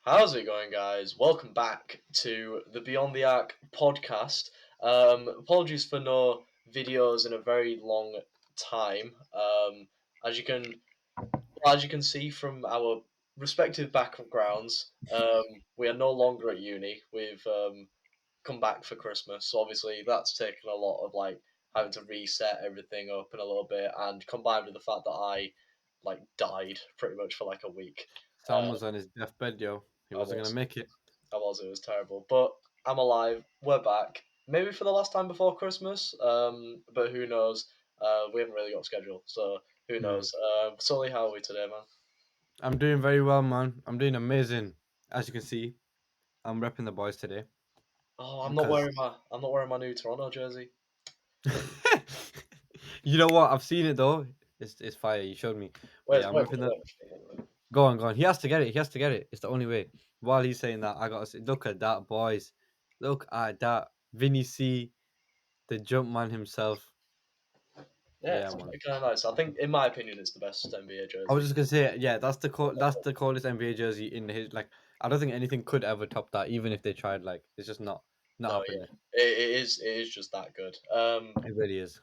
How's it going, guys? Welcome back to the Beyond the Arc podcast. Apologies for no videos in a very long time. As you can, as you can see from our respective backgrounds, we are no longer at uni. We've come back for Christmas, so obviously that's taken a lot of having to reset everything up in a little bit, and combined with the fact that I died pretty much for like a week. Sam was on his deathbed, yo. He I wasn't gonna was. make it. It was terrible. But I'm alive. We're back. Maybe for the last time before Christmas. But who knows? We haven't really got a schedule, so who Hmm. knows? Sully, how are we today, man? I'm doing very well, man. I'm doing amazing. As you can see, I'm repping the boys today Oh, because I'm not wearing my new Toronto jersey. you know what? I've seen it though. It's fire. You showed me. But Where's yeah, I'm wait, repping the. wait. Go on. He has to get it. He has to get it. It's the only way. While he's saying that, I gotta say, look at that, boys. Look at that. Vinny C, the jump man himself. Yeah, Yeah, it's man. kind of nice. I think, in my opinion, it's the best NBA I was jersey. just gonna say, yeah, that's the coolest NBA jersey in his like. I don't think anything could ever top that, even if they tried. Like, it's just not No, happening. yeah, it is just that good. It really is.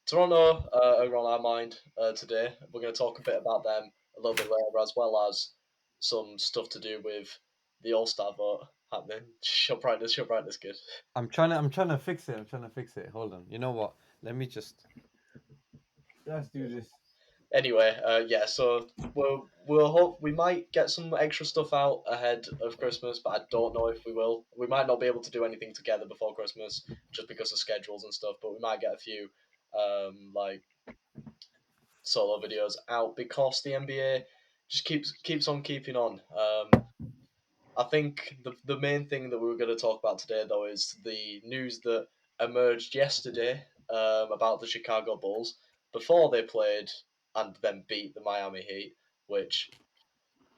Toronto are on our mind today. We're going to talk a bit about them a little bit later, as well as some stuff to do with the All Star vote happening. Show brightness, good. I'm trying to fix it. I'm trying to fix it. Hold on. You know what? Let me just let's do this. Anyway, yeah. So we'll hope we might get some extra stuff out ahead of Christmas, but I don't know if we will. We might not be able to do anything together before Christmas just because of schedules and stuff. But we might get a few like solo videos out because the NBA just keeps on keeping on. I think the main thing that we were going to talk about today, though, is the news that emerged yesterday about the Chicago Bulls before they played and then beat the Miami Heat, which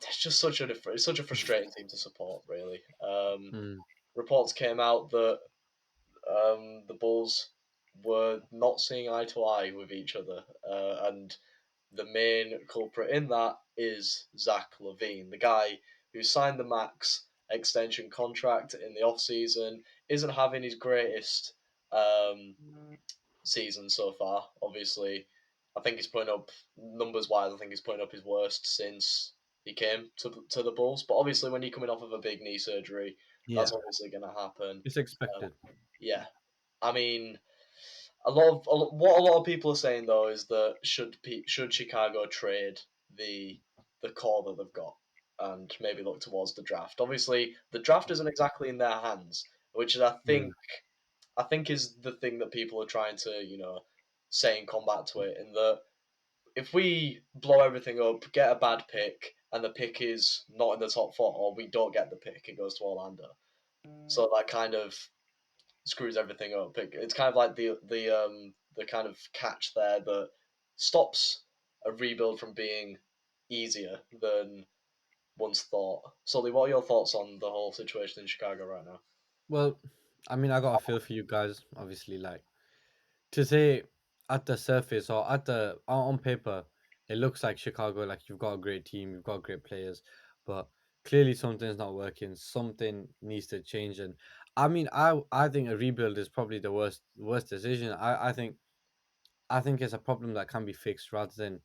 it's just such a frustrating team to support. Really, Hmm. reports came out that the Bulls were not seeing eye to eye with each other, and the main culprit in that is Zach Levine, the guy who signed the max extension contract in the off season, isn't having his greatest um, season so far. Obviously, I think he's putting up numbers wise. I think he's putting up his worst since he came to the Bulls. But obviously, when you're coming off of a big knee surgery, Yeah, that's obviously going to happen. it's Um, expected. yeah, I mean, what a lot of people are saying though is that should Chicago trade the the core that they've got and maybe look towards the draft. Obviously, the draft isn't exactly in their hands, which is Hmm. I think is the thing that people are trying to say in combat to it. In that if we blow everything up, get a bad pick, and the pick is not in the top four, or we don't get the pick, it goes to Orlando. So that kind of screws everything up. It's kind of like the kind of catch there that stops a rebuild from being easier than once thought. Sully, what are your thoughts on the whole situation in Chicago right now? Well, I mean, I got a feel for you guys. Obviously, like to say at the surface or at the on paper, it looks like Chicago. Like you've got a great team, you've got great players, but clearly something's not working. Something needs to change. And I mean, I think a rebuild is probably the worst decision. I think it's a problem that can be fixed rather than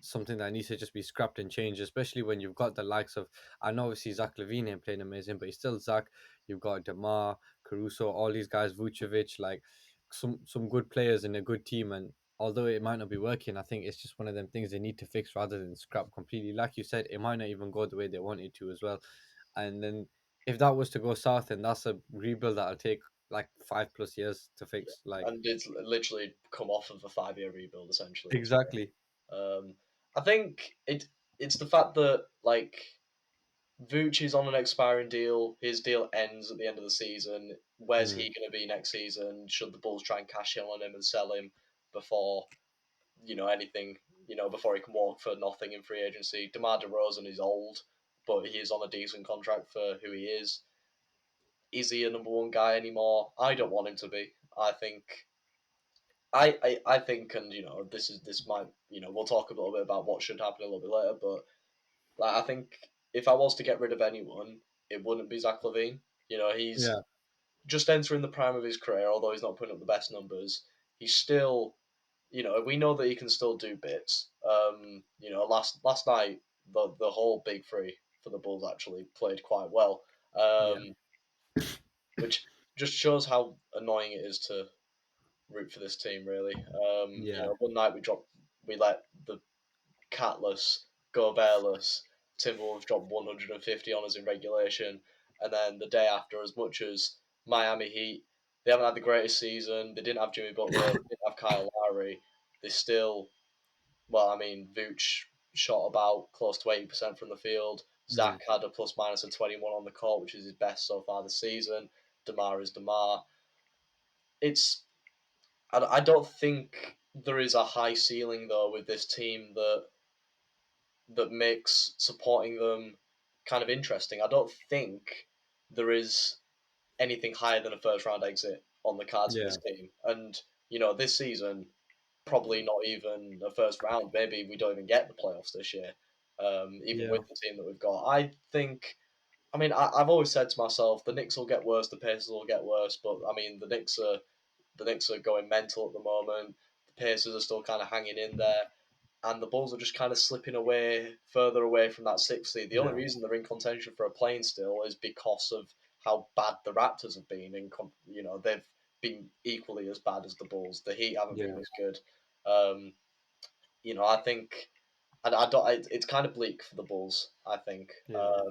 something that needs to just be scrapped and changed, especially when you've got the likes of, I know obviously Zach Levine ain't playing amazing, but he's still Zach. You've got DeMar, Caruso, all these guys, Vucevic, like some good players in a good team. And although it might not be working, I think it's just one of them things they need to fix rather than scrap completely. Like you said, it might not even go the way they want it to as well. And then if that was to go south, then that's a rebuild that'll take like 5+ years to fix. Like And it's literally come off of a 5 year rebuild essentially as well. exactly. I think it's the fact that Vooch is on an expiring deal. His deal ends at the end of the season. Where's Mm. he going to be next season? Should the Bulls try and cash in on him and sell him before anything? Before he can walk for nothing in free agency. DeMar DeRozan is old, but he is on a decent contract for who he is. Is he a number one guy anymore? I don't want him to be. I think I think, and this might we'll talk a little bit about what should happen a little bit later, but I think if I was to get rid of anyone, it wouldn't be Zach Levine. You know, he's Yeah, just entering the prime of his career, although he's not putting up the best numbers. He's still, we know that he can still do bits. Last night the whole big three for the Bulls actually played quite well, yeah, which just shows how annoying it is to root for this team. Really, yeah, one night we let the catless, go bearless Timberwolves drop 150 on us in regulation, and then the day after, as much as Miami Heat, they haven't had the greatest season. They didn't have Jimmy Butler, they didn't have Kyle Lowry. They still, well, I mean, Vooch shot about close to 80% from the field. mm, Zach had a plus minus of 21 on the court, which is his best so far this season. DeMar is DeMar. It's I don't think there is a high ceiling though with this team that makes supporting them kind of interesting. I don't think there is anything higher than a first round exit on the cards for yeah, this team. And this season, probably not even a first round. Maybe we don't even get the playoffs this year, even yeah, with the team that we've got. I think. I mean, I've always said to myself, the Knicks will get worse, the Pacers will get worse. But I mean, the Knicks are going mental at the moment. The Pacers are still kind of hanging in there, and the Bulls are just kind of slipping away further away from that sixth seed. The only yeah, reason they're in contention for a plane still is because of how bad the Raptors have been. They've been equally as bad as the Bulls. The Heat haven't been yeah, as good. Um, I think, and I don't. It's kind of bleak for the Bulls. I think yeah,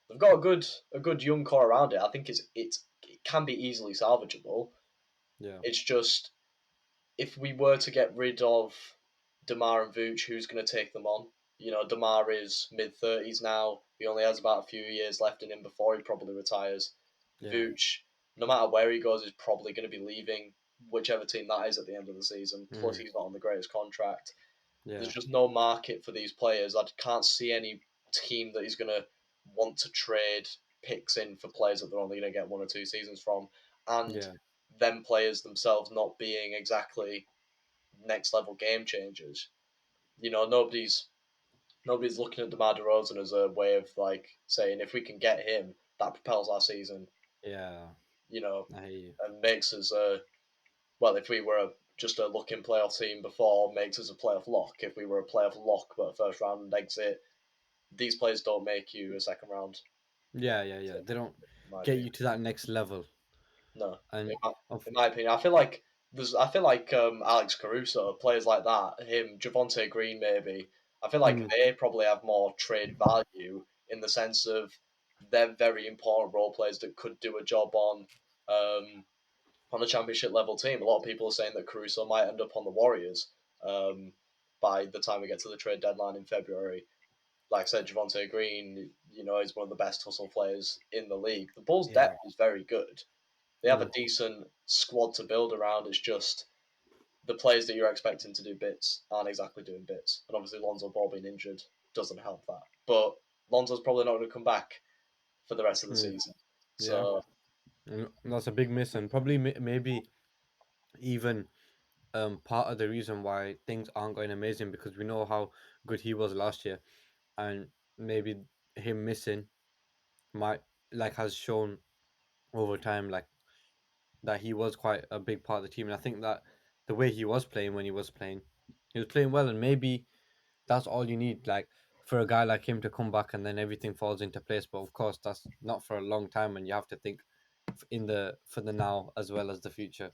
they've got a good young core around it. I think it can be easily salvageable. yeah, It's just if we were to get rid of Demar and Vooch, who's going to take them on? Demar is mid-30s now. He only has about a few years left in him before he probably retires. yeah, Vooch, no matter where he goes, is probably going to be leaving whichever team that is at the end of the season. Plus, mm, he's not on the greatest contract. There's yeah, just no market for these players. I can't see any team that is going to want to trade picks in for players that they're only going to get 1 or 2 seasons from. And yeah, them players themselves not being exactly next level game changers. Nobody's looking at DeMar DeRozan as a way of like saying if we can get him, that propels our season. yeah. You know, I hear you. and makes us if we were just a looking playoff team before, makes us a playoff lock. If we were a playoff lock but a first round exit, these players don't make you a second round Yeah, yeah, yeah. exit, They don't in my get opinion. you to that next level, No, in and my, of in my opinion, I feel like Alex Caruso, players like that, him, Javonte Green, maybe. I feel like mm, they probably have more trade value in the sense of they're very important role players that could do a job um, on a championship level team. A lot of people are saying that Caruso might end up on the Warriors um, by the time we get to the trade deadline in February. Like I said, Javonte Green, is one of the best hustle players in the league. The Bulls' yeah, depth is very good. They have a mm, decent squad to build around. It's just the players that you're expecting to do bits aren't exactly doing bits. And obviously, Lonzo Ball being injured doesn't help that. But Lonzo's probably not going to come back for the rest of the mm, season. yeah. So, That's a big miss, and probably maybe even part of the reason why things aren't going amazing because we know how good he was last year, and maybe him missing might like has shown over time like that he was quite a big part of the team, and I think that the way he was playing when he was playing well, and maybe that's all you need, like for a guy like him to come back and then everything falls into place. But of course, that's not for a long time, and you have to think in the for the now as well as the future.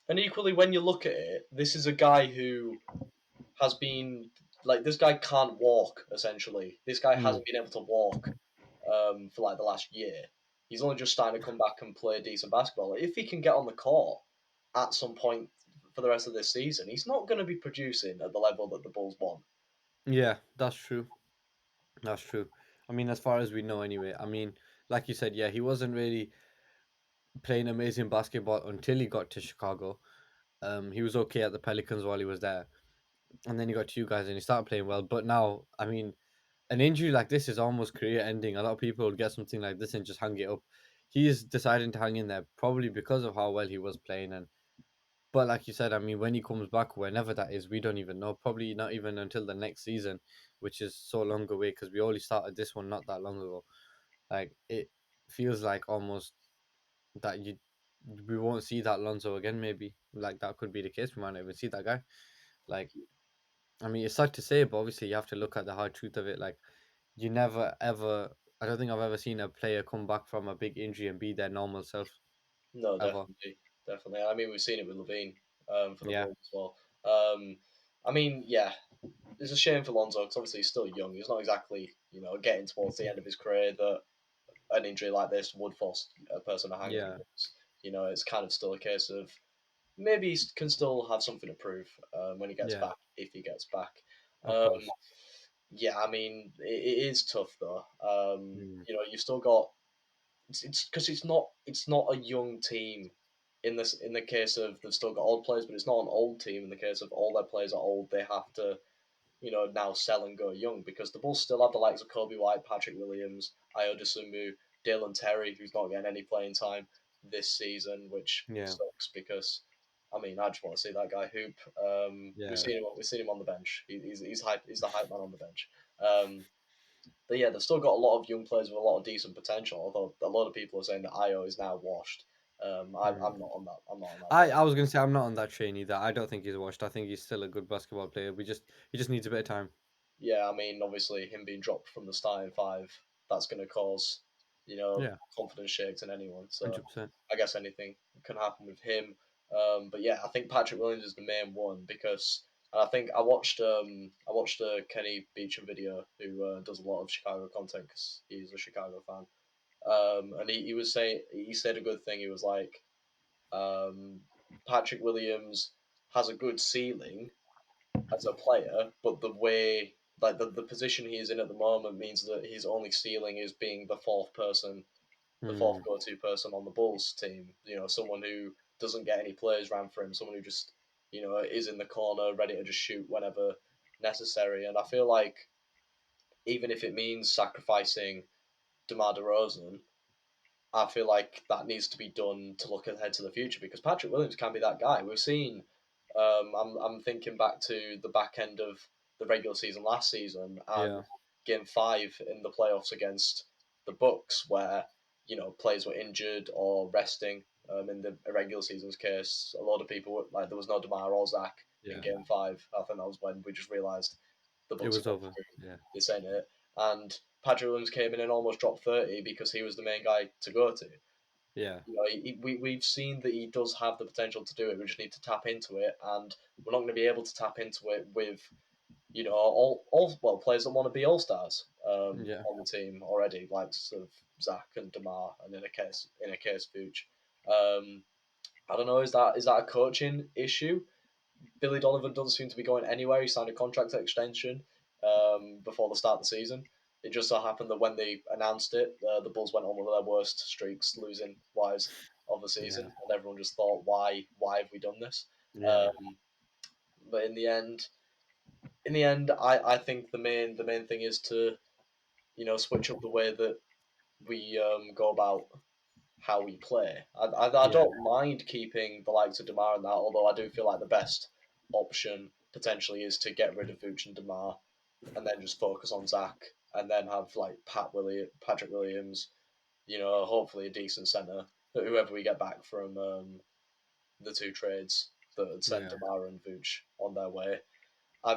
and equally, when you look at it, this is a guy who has been like this guy can't walk essentially. This guy Mm. hasn't been able to walk for like the last year. He's only just starting to come back and play decent basketball. If he can get on the court at some point for the rest of this season, he's not going to be producing at the level that the Bulls want. Yeah, that's true. That's true. I mean, as far as we know, anyway. I mean, like you said, yeah, he wasn't really playing amazing basketball until he got to Chicago. He was okay at the Pelicans while he was there, and then he got to you guys and he started playing well. But now, I mean, an injury like this is almost career ending. A lot of people would get something like this and just hang it up. He is deciding to hang in there probably because of how well he was playing, and But like you said, I mean, when he comes back, whenever that is, we don't even know. Probably not even until the next season, which is so long away because we only started this one not that long ago. Like it feels like almost that you we won't see that Lonzo again. Maybe like that could be the case. We might not even see that guy. Like I mean, it's sad to say, but obviously you have to look at the hard truth of it. Like you never ever. I don't think I've ever seen a player come back from a big injury and be their normal self No, ever. definitely, definitely. I mean, we've seen it with Levine for the Yeah, Bulls as well. I mean, yeah, it's a shame for Lonzo because obviously he's still young. He's not exactly getting towards the end of his career that an injury like this would force a person to hang yeah, themselves. It's kind of still a case of maybe he can still have something to prove when he gets yeah. back, if he gets back. Of Um, course. yeah, I mean, it is tough though. Mm. You've still got it's because it's not a young team in the case of they've still got old players, but it's not an old team in the case of all their players are old. They have to now sell and go young because the Bulls still have the likes of Kobe White, Patrick Williams, Ayo Dosunmu, Dalen Terry, who's not getting any playing time this season, which Yeah, sucks because I mean I just want to see that guy hoop. We've yeah, seen him. We've seen him on the bench. He's hype. He's the hype man on the bench. But yeah, they've still got a lot of young players with a lot of decent potential. Although a lot of people are saying that Ayo is now washed. I'm mm. not on that. I'm not on that I train. I was gonna say I'm not on that train either. I don't think he's washed. I think he's still a good basketball player. He just needs a bit of time. Yeah, I mean, obviously, him being dropped from the starting five, that's going to cause, Yeah, confidence shakes in anyone. So 100%. I guess anything can happen with him. But yeah, I think Patrick Williams is the main one because and I think I watched a Kenny Beecham video who does a lot of Chicago content because he's a Chicago fan. And he said a good thing. He was like, um, Patrick Williams has a good ceiling as a player, but the way like the position he is in at the moment means that his only ceiling is being the fourth person, the fourth Mm, go-to person on the Bulls team. Someone who doesn't get any plays ran for him, someone who just is in the corner, ready to just shoot whenever necessary. And I feel like even if it means sacrificing DeMar DeRozan, I feel like that needs to be done to look ahead to the future because Patrick Williams can be that guy. We've seen. I'm thinking back to the back end of the regular season last season and yeah, Game 5 in the playoffs against the Bucks, where players were injured or resting. In the regular season's case, a lot of people were, like there was no Demar or Zach in yeah. Game 5. I think that was when we just realised the It Bucks are was going over. through. Yeah, This ain't it. And Patrick Williams came in and almost dropped 30 because he was the main guy to go to. yeah, We've seen that he does have the potential to do it. We just need to tap into it, and we're not going to be able to tap into it with all well players that want to be all stars yeah, on the team already, like sort of Zach and Demar, and in a case Vooch. Um, I don't know. Is that a coaching issue? Billy Donovan doesn't seem to be going anywhere. He signed a contract extension before the start of the season. It just so happened that when they announced it, the Bulls went on one of their worst streaks, losing wise of the season, yeah, and everyone just thought, why have we done this? yeah, Um, but in the end, I think the main thing is to switch up the way that we go about how we play. I yeah, don't mind keeping the likes of Demar and that, although I do feel like the best option potentially is to get rid of Vooch and Demar and then just focus on Zach and then have like Patrick Williams, hopefully a decent centre, whoever we get back from the two trades that would send yeah. Demar and Vooch on their way. I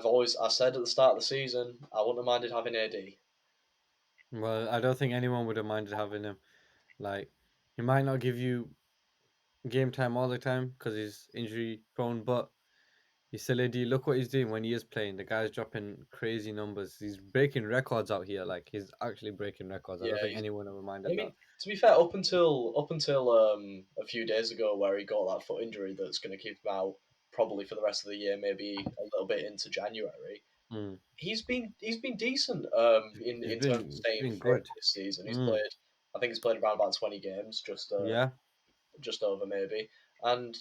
said at the start of the season I wouldn't have minded having AD. Well, I don't think anyone would have minded having him. Like, he might not give you game time all the time because he's injury prone, but he's still AD. Look what he's doing when he is playing. The guy's dropping crazy numbers. He's breaking records out here. Like, he's actually breaking records. I Yeah, don't think anyone ever I minded that. mean, to be fair, up until a few days ago, where he got that foot injury that's going to keep him out probably for the rest of the year, maybe a little bit into January. Mm. He's been decent in terms of He's staying been fit good. this season. Mm. I think he's played around about 20 games, Yeah, just over maybe. And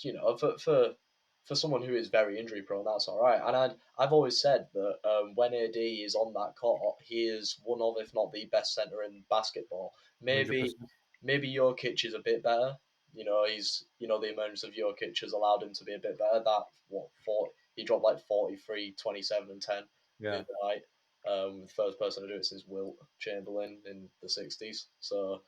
for someone who is very injury prone, that's all right. And I've always said that when AD is on that court, he is one of, if not the best center in basketball. Maybe 100%. maybe Jokic is a bit better, the emergence of Jokic has allowed him to be a bit better. That what 40, he dropped like 43, 27, and 10 the Yeah. other night. The first person to do it since Wilt Chamberlain in the '60s. So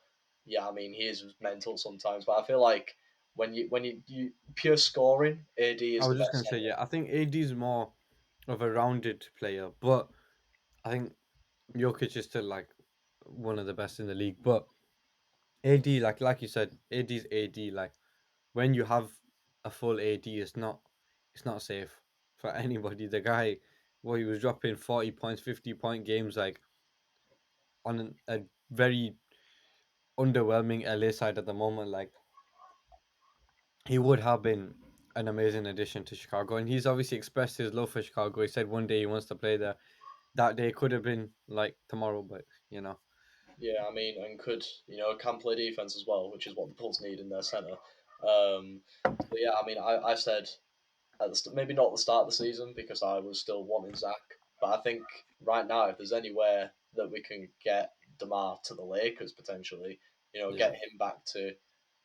yeah, I mean he is mental sometimes, but I feel like you pure scoring, AD I is the was just best gonna say, center. yeah, I think AD is more of a rounded player, but I think Jokic is still like one of the best in the league. But AD, like you said, AD's AD. Like when you have a full AD, it's not safe for anybody. The guy, well, he was dropping 40 points, 50 point games, like on a very underwhelming LA side at the moment. Like he would have been an amazing addition to Chicago, and he's obviously expressed his love for Chicago. He said one day he wants to play there. That day could have been like tomorrow, but Yeah, I mean, and could can play defense as well, which is what the Bulls need in their center. So yeah, I mean, I said maybe not at the start of the season because I was still wanting Zach, but I think right now if there's anywhere that we can get Demar to the Lakers potentially, yeah, get him back to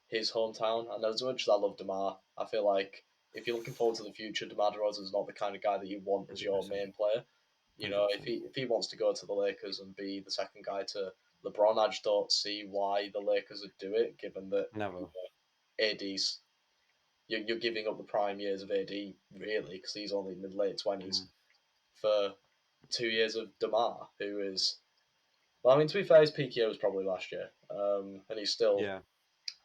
his hometown. And as much as I love Demar, I feel like if you're looking forward to the future, Demar DeRozan is not the kind of guy that you want as hundred your percent, main player. hundred If percent, he wants to go to the Lakers and be the second guy to LeBron, I just don't see why the Lakers would do it, given that never. AD's you're giving up the prime years of AD really because he's only mid late Mm. 20s for 2 years of Demar, who is well, I mean to be fair, his peak year was probably last year, and Yeah,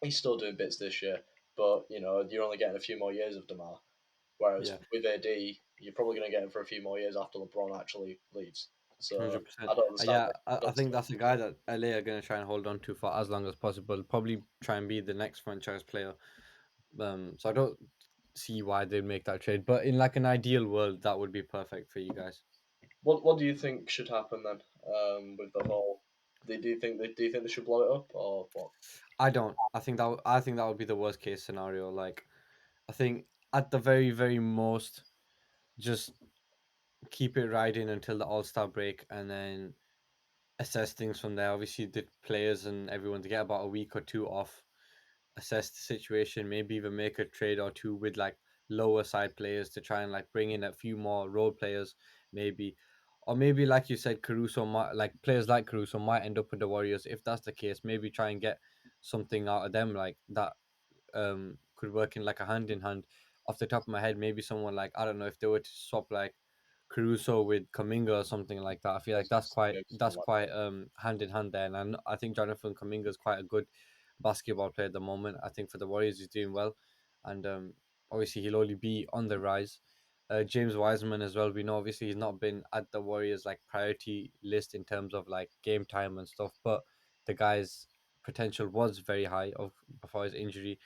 he's still doing bits this year, but you're only getting a few more years of Demar. Whereas yeah, with AD, you're probably going to get him for a few more years after LeBron actually leaves. So 100%. I don't understand Yeah, why. I I don't think understand. that's a guy that LA are gonna try and hold on to for as long as possible. Probably try and be the next franchise player. So I don't see why they'd make that trade. But in like an ideal world, that would be perfect for you guys. What do you think should happen then? With the whole, do you think they should blow it up or what? I don't. I think that would be the worst case scenario. Like I think at the very very most, just keep it riding until the All Star break, and then assess things from there. Obviously, the players and everyone to get about a week or two off, assess the situation, maybe even make a trade or two with like lower side players to try and like bring in a few more role players, maybe. Or maybe like you said, Caruso might like players like Caruso might end up with the Warriors. If that's the case, maybe try and get something out of them like that could work in like a hand in hand. Off the top of my head, maybe someone like I don't know if they were to swap like Caruso with Kaminga or something like that. I feel like Maybe that's something like that. quite hand in hand there, and I think Jonathan Kaminga is quite a good basketball player at the moment. I think for the Warriors he's doing well, and obviously he'll only be on the rise. James Wiseman as well. We know obviously he's not been at the Warriors like priority list in terms of like game time and stuff, but the guy's potential was very high of before his injury.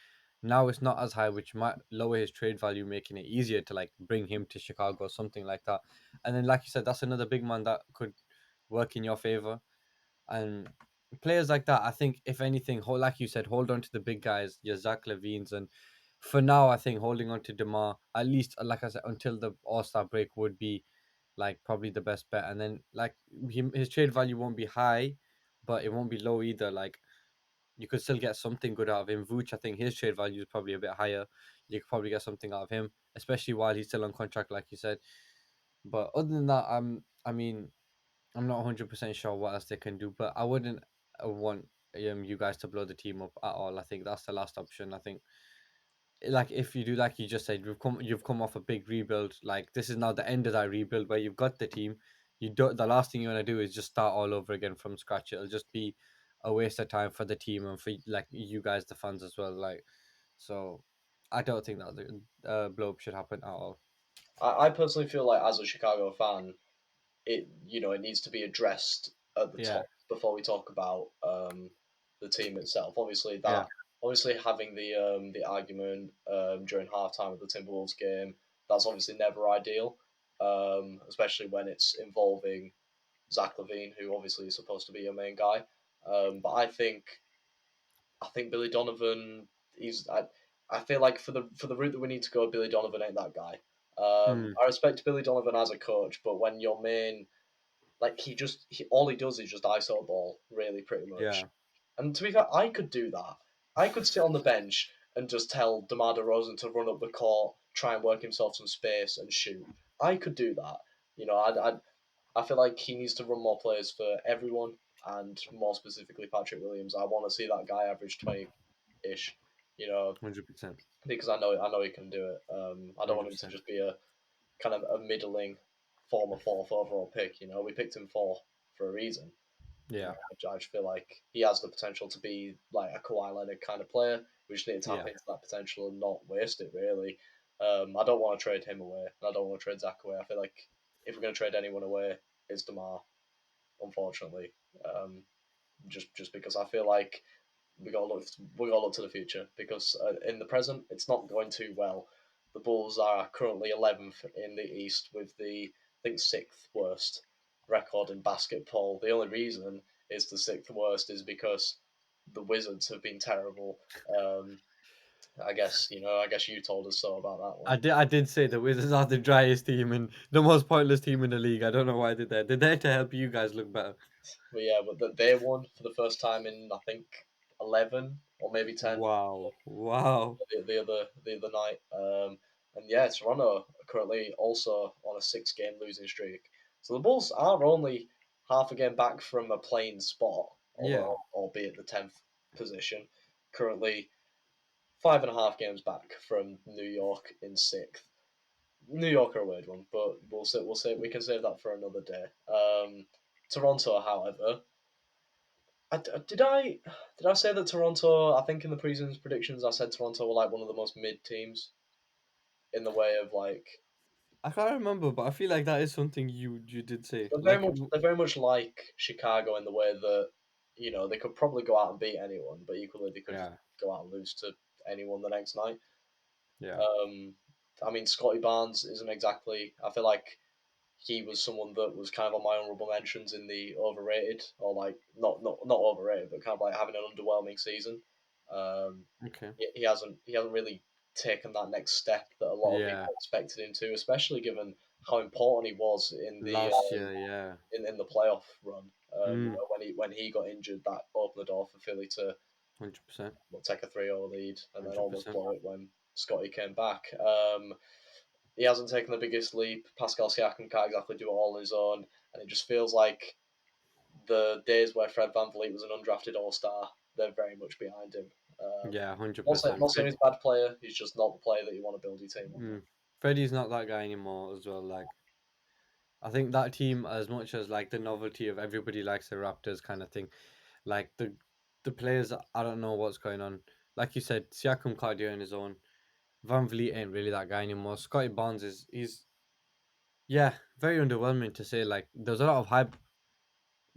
Now it's not as high, which might lower his trade value, making it easier to like bring him to Chicago or something like that. And then, like you said, that's another big man that could work in your favor. And players like that, I think, if anything, like you said, hold on to the big guys, your Zach Levines, and for now, I think holding on to Demar, at least, like I said, until the All Star break would be like probably the best bet. And then, like his trade value won't be high, but it won't be low either. Like you could still get something good out of him. Vooch, I think his trade value is probably a bit higher. You could probably get something out of him, especially while he's still on contract, like you said. But other than that, I mean, I'm not 100% sure what else they can do, but I wouldn't want you guys to blow the team up at all. I think that's the last option. I think like if you do like you just said, you've come off a big rebuild. Like this is now the end of that rebuild where you've got the team. You don't the last thing you want to do is just start all over again from scratch. It'll just be a waste of time for the team and for like you guys, the fans as well. Like so, I don't think that the blow up should happen at all. I personally feel like as a Chicago fan, it needs to be addressed at the Yeah, top before we talk about the team itself. yeah, Obviously having the argument during halftime of the Timberwolves game, that's obviously never ideal, especially when it's involving Zach Levine, who obviously is supposed to be your main guy. But I think Billy Donovan. I feel like for the route that we need to go, Billy Donovan ain't that guy. mm, I respect Billy Donovan as a coach, but when your main like all he does is just ISO ball, really, pretty much. yeah, And to be fair, I could do that. I could sit on the bench and just tell DeMar DeRozan to run up the court, try and work himself some space and shoot. I could do that. You know, I feel like he needs to run more plays for everyone, and more specifically Patrick Williams. I want to see that guy average 20-ish. You know, 100%. because I know he can do it. I don't want him to 100%. just be a kind of a middling former fourth overall pick. You know, we picked him for a reason. You Yeah. know, I just feel like he has the potential to be like a Kawhi Leonard kind of player. We just need to tap Yeah. into that potential and not waste it. Really, I don't want to trade him away, and I don't want to trade Zach away. I feel like if we're going to trade anyone away, it's Demar. Unfortunately, um, just because I feel like we got to look to the future because in the present it's not going too well. The Bulls are currently 11th in the East with the I think sixth worst record in basketball. The only reason is the sixth worst is because the Wizards have been terrible. Um, I guess I guess you told us so about that one. I did say the Wizards are the driest team and the most pointless team in the league. I don't know why I did that. They're there to help you guys look better. But yeah, but they won for the first time in I think 11 or maybe 10 Wow. Wow. the other night. And yeah, Toronto are currently also on a 6 game losing streak. So the Bulls are only half a game back from a playing spot, Yeah. although albeit the 10th position. Currently 5.5 games back from New York in sixth. New York are a weird one, but we'll say we can save that for another day. Toronto, however, did I say that Toronto? I think in the preseason predictions, I said Toronto were like one of the most mid teams in the way of like I can't remember, but I feel like that is something you did say. they're very much like Chicago in the way that they could probably go out and beat anyone, but equally they could just Yeah. go out and lose to anyone the next night. Yeah. Um, I mean, Scotty Barnes isn't exactly. I feel like he was someone that was kind of on my honourable mentions in the overrated or like not overrated, but kind of like having an underwhelming season. Um, Okay. he hasn't really taken that next step that a lot of Yeah. people expected him to, especially given how important he was in the Last year, yeah. in the playoff run. Mm, When he got injured, that opened the door for Philly to 100%. take a 3-0 lead and then almost 100%. blow it when Scotty came back. He hasn't taken the biggest leap. Pascal Siakam can't exactly do it all on his own, and it just feels like the days where Fred VanVleet was an undrafted All Star, they're very much behind him. Yeah, Not 100%. saying he's a bad player. He's just not the player that you want to build your team on. Freddie's not that guy anymore as well. Like I think that team, as much as like the novelty of everybody likes the Raptors kind of thing, like the players, I don't know what's going on. Like you said, Siakam can't do it on his own. Van Vliet ain't really that guy anymore. Scotty Barnes is he's yeah, very underwhelming to say. Like there's a lot of hype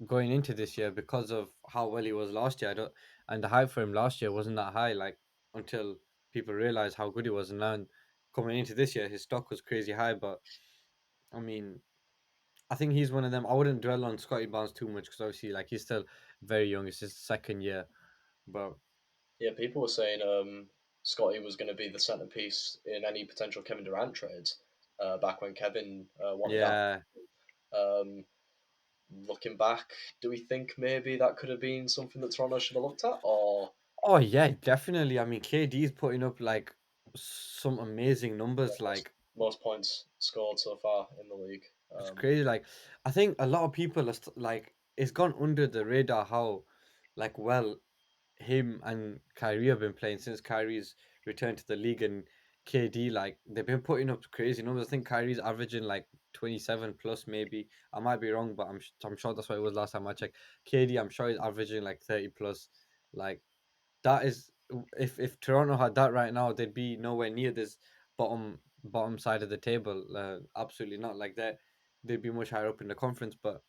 going into this year because of how well he was last year. I don't, and the hype for him last year wasn't that high. Like until people realized how good he was, and now coming into this year, his stock was crazy high. But I mean, I think he's one of them. I wouldn't dwell on Scotty Barnes too much because obviously, like he's still very young. It's his second year, but Yeah, people were saying Scotty was going to be the centerpiece in any potential Kevin Durant trades back when Kevin wanted out. yeah. Um, Looking back, do we think maybe that could have been something that Toronto should have looked at, or Oh yeah, definitely. I mean, KD's putting up like some amazing numbers. most, Like most points scored so far in the league? it's crazy. Like I think a lot of people are like it's gone under the radar how like well him and Kyrie have been playing since Kyrie's returned to the league and KD like they've been putting up crazy numbers. I think Kyrie's averaging like 27 plus maybe. I might be wrong, but I'm sure that's what it was last time I checked. KD, I'm sure he's averaging like 30 plus. Like that is if Toronto had that right now, they'd be nowhere near this bottom side of the table. Absolutely not. Like that, they'd be much higher up in the conference. But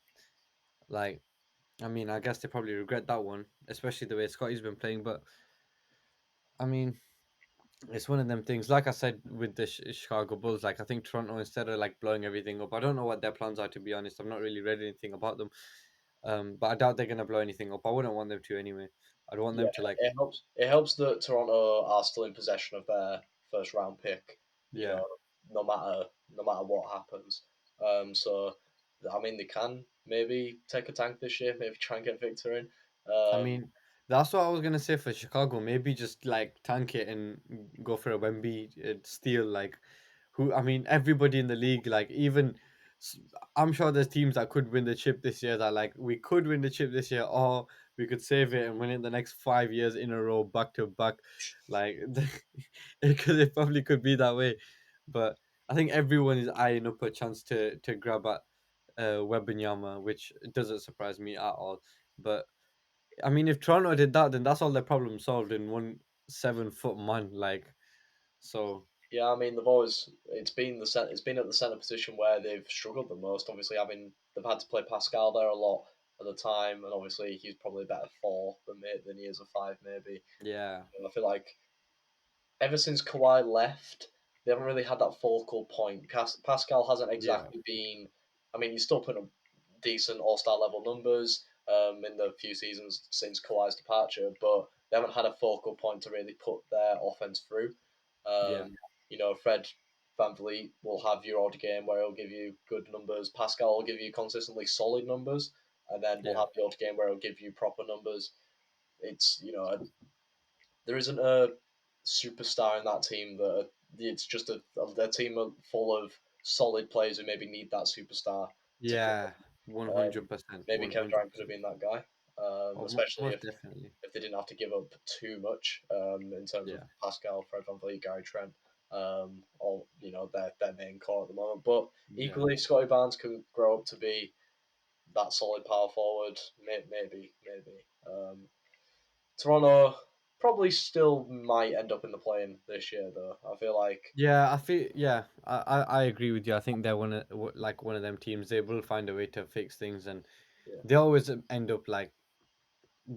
like, I mean, I guess they probably regret that one, especially the way Scotty's been playing. But I mean, it's one of them things. Like I said with the Chicago Bulls, like I think Toronto instead of like blowing everything up, I don't know what their plans are to be honest. I've not really read anything about them. But I doubt they're gonna blow anything up. I wouldn't want them to anyway. I'd want Yeah, them to like, it helps. It helps that Toronto are still in possession of their first round pick. You yeah. know, no matter what happens. So I mean, they can maybe take a tank this year, maybe try and get Victor in. I Um, mean, That's what I was gonna say for Chicago. Maybe just like tank it and go for a Wemby steal. Like, who? I mean, everybody in the league. Like, even s- I'm sure there's teams that could win the chip this year. That like we could win the chip this year, or we could save it and win it the next 5 years in a row, back to back. Like, it probably could be that way. But I think everyone is eyeing up a chance to grab at Wembanyama, which doesn't surprise me at all. But I mean, if Toronto did that, then that's all their problem solved in one 7 foot man. Like, so Yeah, I mean they've always it's been at the center position where they've struggled the most. Obviously, having they've had to play Pascal there a lot at the time, and obviously he's probably a better four than he is a five maybe. yeah, And I feel like ever since Kawhi left, they haven't really had that focal point. Pascal hasn't yeah, exactly been. I mean, he's still putting up decent All Star level numbers in the few seasons since Kawhi's departure, but they haven't had a focal point to really put their offense through. yeah, Um, Fred VanVleet will have your odd game where he'll give you good numbers. Pascal will give you consistently solid numbers, and then we'll yeah, have the odd game where he'll give you proper numbers. It's there isn't a superstar in that team that it's just a team full of solid players who maybe need that superstar to come yeah. in. One hundred percent, Maybe one Kevin hundred Durant could have percent. been that guy, Oh, especially most definitely. if they didn't have to give up too much in terms of Yeah, Pascal, Fred VanVleet, Gary Trent, all their main core at the moment. But yeah, equally, Scotty Barnes could grow up to be that solid power forward. Maybe. Toronto probably still might end up in the play-in this year, though. I feel like yeah. I feel yeah. I agree with you. I think they're like one of them teams. They will find a way to fix things, and yeah, they always end up like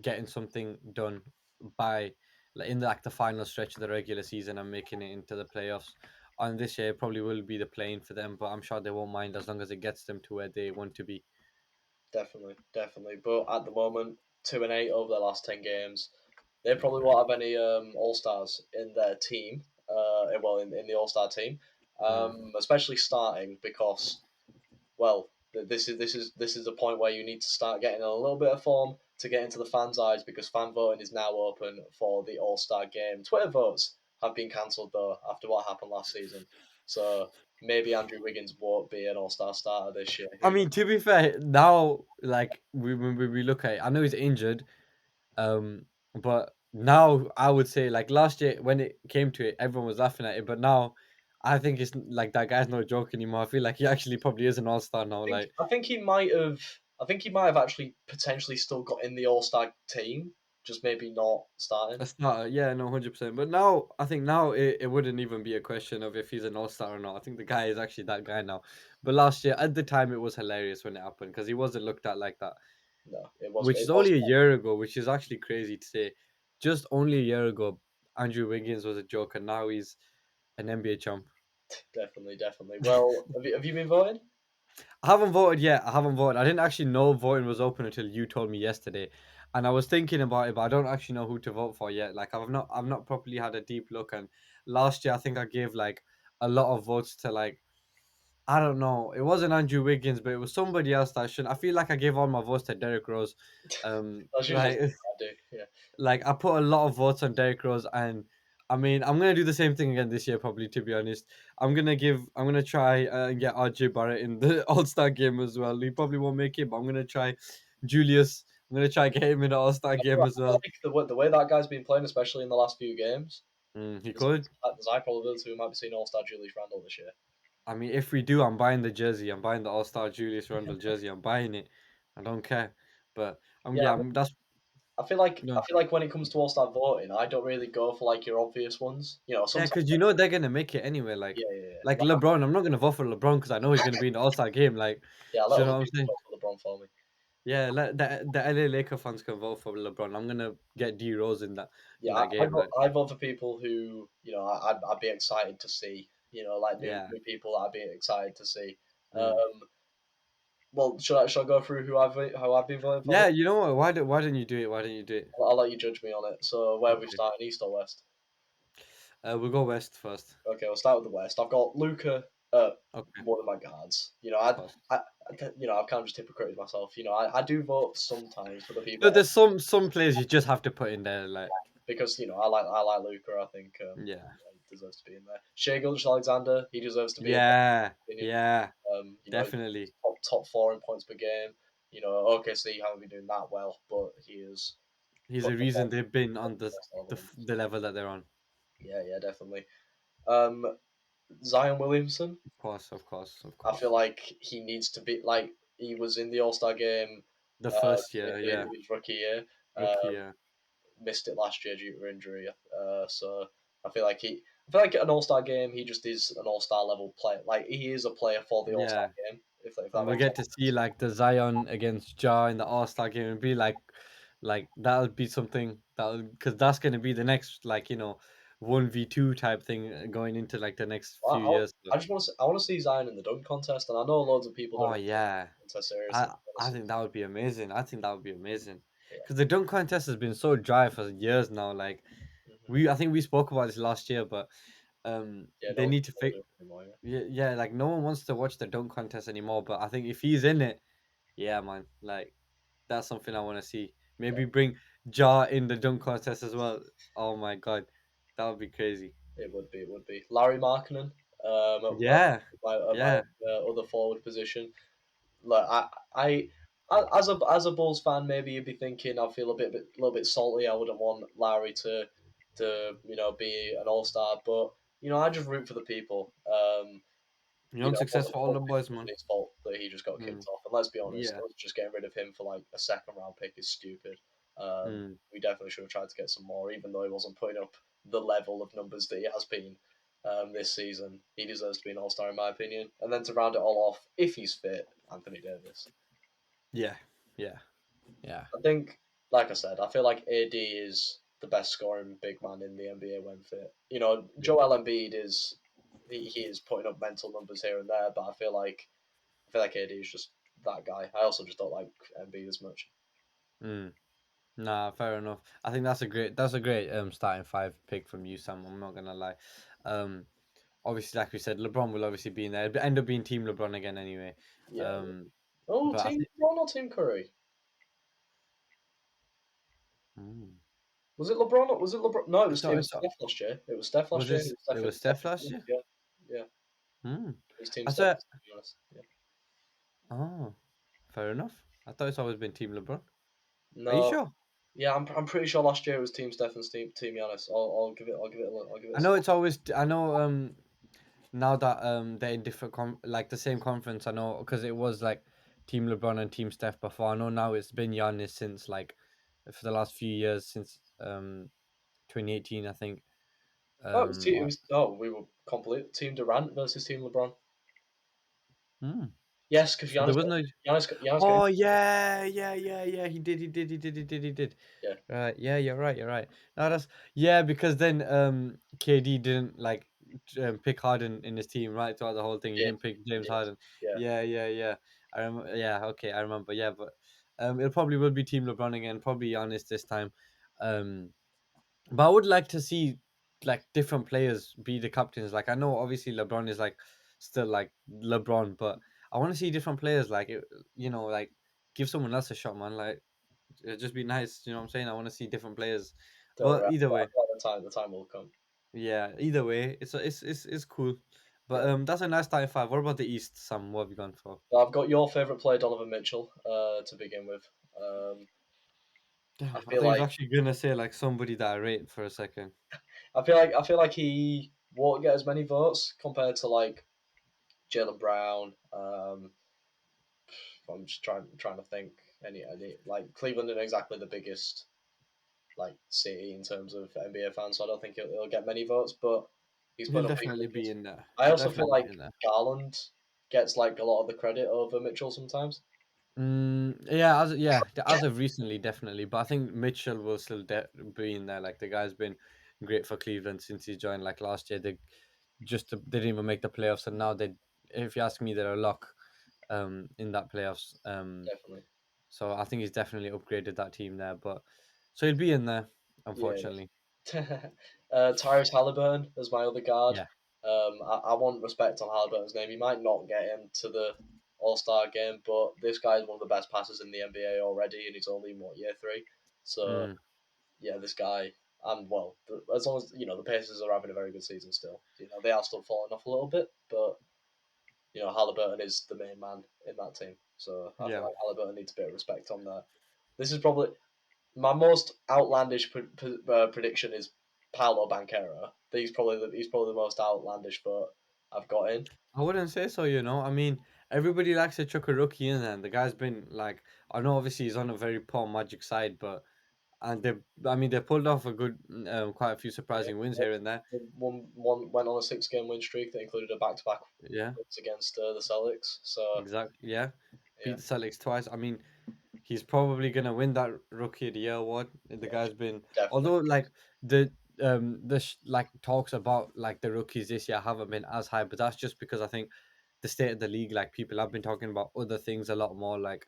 getting something done by like in like the final stretch of the regular season and making it into the playoffs. And this year it probably will be the playing for them, but I'm sure they won't mind as long as it gets them to where they want to be. definitely. But at the moment, 2-8 over their last 10 games. They probably won't have any All Stars in their team. In the All Star team, Mm. especially starting because well, this is the point where you need to start getting a little bit of form to get into the fans' eyes because fan voting is now open for the All Star game. Twitter votes have been cancelled though after what happened last season, so maybe Andrew Wiggins won't be an All Star starter this year. I Who knows? mean, to be fair, now like when we look at it, I know he's injured, um, but now I would say like last year when it came to it, everyone was laughing at it, but now I think it's like that guy's no joke anymore. I feel like he actually probably is an all star now. Like I think he might have. I think he might have actually potentially still got in the All Star team, just maybe not starting. a starter, yeah, no, 100%. But now I think now it wouldn't even be a question of if he's an all star or not. I think the guy is actually that guy now. But last year at the time it was hilarious when it happened because he wasn't looked at like that, No, which is it was only a year ago, which is actually crazy to say. Just only a year ago, Andrew Wiggins was a joke, and now he's an NBA champ. definitely. Well, have you been voting? I haven't voted yet. I haven't voted. I didn't actually know voting was open until you told me yesterday, and I was thinking about it, but I don't actually know who to vote for yet. Like I've not properly had a deep look. And last year, I think I gave like a lot of votes to like I don't know. It wasn't Andrew Wiggins, but it was somebody else that should. I feel like I gave all my votes to Derrick Rose. That's usually Like something I do. Yeah, like I put a lot of votes on Derrick Rose, and I mean I'm gonna do the same thing again this year. Probably to be honest, I'm gonna try and get RJ Barrett in the All Star game as well. He probably won't make it, but I'm gonna try Julius. I'm gonna try get him in the All Star game as I feel well. like the way that guy's been playing, especially in the last few games, He there's, could. there's high probability we might be seeing All Star Julius Randle this year. I mean, if we do, I'm buying the jersey. I'm buying the All Star Julius Randle jersey. I'm buying it. I don't care. But Yeah, yeah, I that's I no. feel like when it comes to All Star voting, I don't really go for like your obvious ones. Yeah, Sometimes because you know they're gonna make it anyway. yeah. Like LeBron, I'm not gonna vote for LeBron because I know he's gonna be in the All Star game. Like, Yeah, let do you other know what I'm people saying? vote for LeBron for me. Yeah, let the LA Laker fans can vote for LeBron. I'm gonna get D Rose Yeah, in that game. Like, I vote for people who I'd be excited to see. Like yeah, new people that I'd be excited to see. mm. Um, well, should I go through who I've been voting for Yeah. this? You know what? Why don't you do it? Why don't you do it? I'll let you judge me on it. So where are we Okay. starting, East or West? We'll go West first. Okay, we'll start with the West. I've got Luca Okay, one of my guards. of course. I've kind of just hypocrited myself. I do vote sometimes for the No, people there's some players you just have to put in there. Like, because I like Luca. I think yeah, he deserves to be in there. Shea Gilgeous-Alexander, he deserves to be in yeah, my opinion. yeah, He's definitely. top four in points per game. OKC haven't been doing that well, but he is He's putting the up reason they've been on all the numbers. the level that they're on. Yeah, yeah, definitely. Um, Zion Williamson, Of course, of course, of I feel course. like he needs to be like he was in the All Star game The uh, first year, in yeah, his rookie year. rookie year. Missed it last year due to injury. So I feel like an All Star game, he just is an All Star level player. Like he is a player for the All Star Yeah, game. If that and we'll makes get to see sense. like the Zion against Ja in the All Star game and be like that'll be something that because that's gonna be the next 1v2 type thing going into like the next I, few years. So. I just want to see Zion in the dunk contest, and I know loads of people don't Oh really take yeah, the contest seriously. I I Honestly. think that would be amazing. I think that would be amazing Yeah. because the dunk contest has been so dry for years now. Like Hmm. I think we spoke about this last year, but Yeah. they No, need to no, fix. do it anymore. Yeah. Yeah, yeah, like no one wants to watch the dunk contest anymore. But I think if he's in it, yeah, man, like that's something I want to see. Maybe bring Ja in the dunk contest as well. Oh my god, that would be crazy. It would be. It would be. Larry Markkinen, Yeah, at my yeah. other forward position. Like as a Bulls fan, maybe you'd be thinking I feel a little bit salty. I wouldn't want Larry to be an All Star, but I just root for the people. Young success for all the Ultimately boys, it wasn't man. his fault that he just got Mm, kicked off. And let's be honest, yeah. us just getting rid of him for like a second round pick is stupid. Mm, We definitely should have tried to get some more, even though he wasn't putting up the level of numbers that he has been this season. He deserves to be an All Star in my opinion. And then to round it all off, if he's fit, Anthony Davis. yeah, yeah, yeah. I think, like I said, I feel like AD is the best scoring big man in the NBA when fit. Joel Embiid he is putting up mental numbers here and there, but I feel like AD is just that guy. I also just don't like Embiid as much. Mm. Nah, fair enough. I think that's a great starting five pick from you, Sam. I'm not gonna lie. Um, obviously, like we said, LeBron will obviously be in there. It'll end up being Team LeBron again anyway. Yeah. Yeah. Um, Oh, but I Team think LeBron or Team Curry? mm, Was it LeBron? Was it LeBron? No, it's it not. was It's not. Steph last year. It was Steph last Was year. this? It was Steph Steph last year. yeah, yeah. Hmm. It was Team I Steph. said. To be honest. Yeah. Oh, fair enough. I thought it's always been Team LeBron. Are you No. sure? Yeah, I'm pretty sure last year it was Team Steph and Team Giannis. I'll give it a I know second. it's always. I know. Now that they're in different like the same conference. I know because it was like Team LeBron and Team Steph before. I know now it's been Giannis since like for the last few years since 2018. I think. Oh, it Or, was. Oh, we were complete Team Durant versus Team LeBron. hmm. Yes, because So there was no. Giannis got Oh injured. yeah, yeah, yeah, yeah. He did. He did. He did. He did. He did. Yeah, Right. Yeah. You're right. You're right. No, that's yeah. Because then KD didn't like pick Harden in his team right throughout the whole thing. He he did. didn't pick He James did. Harden. Yeah, Yeah. Yeah. Yeah. I remember. Yeah. Okay. I remember. Yeah. But it probably will be Team LeBron again. Probably honest this time. Um. But I would like to see like different players be the captains. Like I know obviously LeBron is like still like LeBron, but I want to see different players. Like like give someone else a shot, man. Like it'd just be nice. You know what I'm saying? I want to see different players. don't But worry. either way, The time will come. yeah. Either way, it's cool. But Yeah. that's a nice starting five. What about the East, Sam? What have you gone for? So I've got your favorite player, Donovan Mitchell, to begin with. I Damn, I feel thought you was like actually gonna say like somebody that I rate for a second. I feel like he won't get as many votes compared to like Jalen Brown. I'm just trying to think any like Cleveland isn't exactly the biggest like city in terms of NBA fans, so I don't think he'll get many votes, but he's He'll putting up big definitely be numbers. in there. I He'll also feel definitely be like in there. Garland gets like a lot of the credit over Mitchell sometimes. Yeah, as of recently, definitely. But I think Mitchell will still be in there. Like the guy's been great for Cleveland since he joined. Like last year, they didn't even make the playoffs, and now if you ask me, they're a lock in that playoffs. Definitely. So I think he's definitely upgraded that team there. But so he'll be in there, Yeah, unfortunately. yeah. Tyrese Halliburton as my other guard. Yeah, I want respect on Halliburton's name. He might not get into the All Star game. But this guy is one of the best passers in the NBA already, and he's only in what, year three. So Mm, yeah, this guy. And well, as long as the Pacers are having a very good season still. They are still falling off a little bit, but Halliburton is the main man in that team. So I feel yeah. like Halliburton needs a bit of respect on there. This is probably my most outlandish prediction is Paolo Banchero. He's probably the most outlandish vote I've got in. I wouldn't say so, you know. I mean, everybody likes to chuck a rookie in there, and the guy's been like, I know obviously he's on a very poor Magic side, but and I mean, they pulled off a good, quite a few Yeah, surprising wins here and there. one went on a 6 game win streak that included a back-to-back Yeah, wins against the Celtics. So exactly. Yeah, yeah, beat the Celtics twice. I mean, he's probably gonna win that Rookie of the Year award. The yeah, guy's been, definitely. although like like talks about like the rookies this year haven't been as high, but that's just because I think the state of the league, like people have been talking about other things a lot more. Like,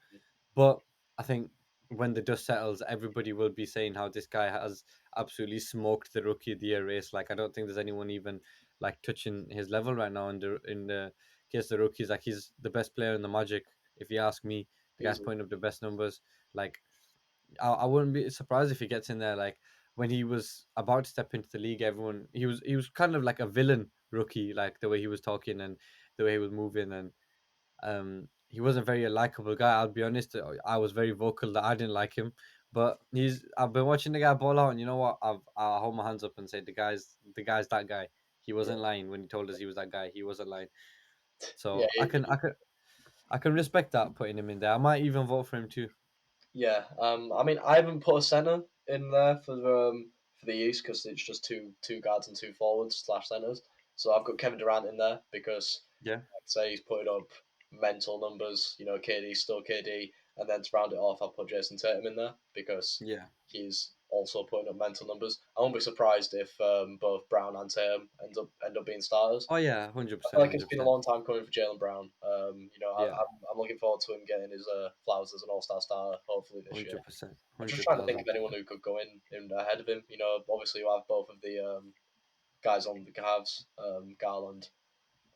but I think when the dust settles, everybody will be saying how this guy has absolutely smoked the Rookie of the Year race. Like, I don't think there's anyone even like touching his level right now in the case of the rookies. Like, he's the best player in the Magic, if you ask me. The guy's Easily. putting up the best numbers. Like, I wouldn't be surprised if he gets in there. Like when he was about to step into the league, everyone he was kind of like a villain rookie, like the way he was talking and the way he was moving, and he wasn't very a likable guy. I'll be honest. I was very vocal that I didn't like him, but I've been watching the guy ball out, and you know what? I hold my hands up and say the guy's that guy. He Yeah, wasn't lying when he told us he was that guy. He wasn't lying. yeah, So I can respect that putting him in there. I might even vote for him too. yeah. I mean, I haven't put a center in there for the East because it's just two guards and two forwards slash centers. So I've got Kevin Durant in there because Yeah, I'd say he's putting up mental numbers. KD's still KD, and then to round it off, I'll put Jason Tatum in there because yeah. he's also putting up mental numbers. I won't be surprised if both Brown and Tatum end up being starters. Oh yeah, hundred I feel percent, like it's hundred been a percent. long time coming for Jalen Brown. Yeah, I'm looking forward to him getting his flowers as an All Star star hopefully this year. 100%, I'm just hundred trying to think thousand. of anyone who could go in ahead of him. Obviously you have both of the guys on the Cavs, Garland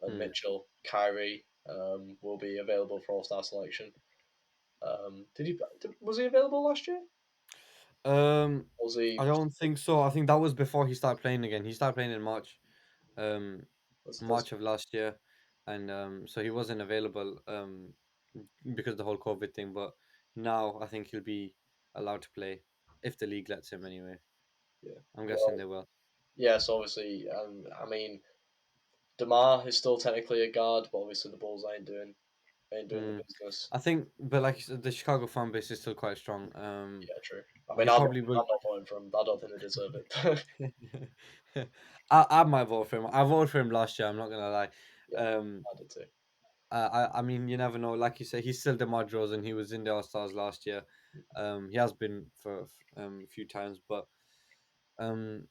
and Hmm. Mitchell. Kyrie will be available for All Star selection. Was he available last year? Um, Or was he? I don't think so. I think that was before he started playing again. He started playing in March, um, That's March of last year, and so he wasn't available because of the whole COVID thing. But now I think he'll be allowed to play if the league lets him. Anyway, yeah. I'm guessing Well, they will. yes, obviously. I mean, Demar is still technically a guard, but obviously the Bulls ain't doing the Hmm. business. I think, but like you said, the Chicago fan base is still quite strong. Yeah, true. I mean, He I'm probably will. I'm not voting for him. I don't think they deserve it. I might vote for him. I voted for him last year. I'm not gonna lie. Yeah, Um, I did too. I mean, you never know. Like you said, he's still DeMar DeRozan. He was in the All Stars last year. He has been for a few times, but um,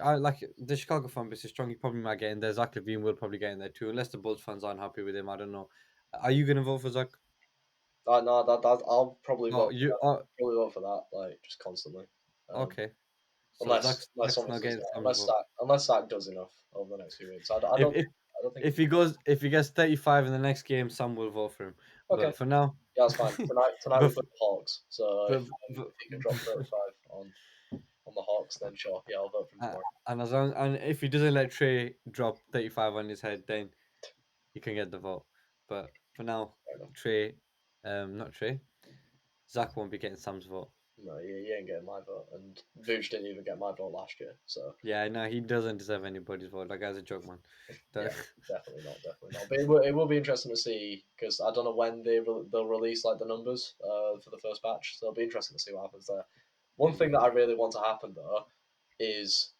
I like the Chicago fan base is strong. He probably might get in there. Zach Levine will probably get in there too, unless the Bulls fans aren't happy with him. I don't know. Are you gonna vote for Zach? No, that I'll probably Oh, vote. you. Probably vote for that, like just constantly. Um, Okay. So unless Zach's unless Zach's not obviously getting Sam's unless vote. Zach does enough over the next few weeks. I If don't if I don't think. if he gets 35 in the next game, Sam will vote for him. Okay, But for now, yeah, that's fine. Tonight we but, play the Hawks. So but, if he can drop 35 on the Hawks, then sure, yeah, I'll vote for him tomorrow. and if he doesn't let Trey drop 35 on his head, then he can get the vote. But for now, Fair enough. Trey, not Trey, Zach won't be getting Sam's vote. No, you ain't getting my vote, and Vooch didn't even get my vote last year. So Yeah, no, he doesn't deserve anybody's vote. That guy's a joke, man. yeah, The- definitely not. But it will be interesting to see because I don't know when they'll release like the numbers for the first batch. So it'll be interesting to see what happens there. One thing that I really want to happen though is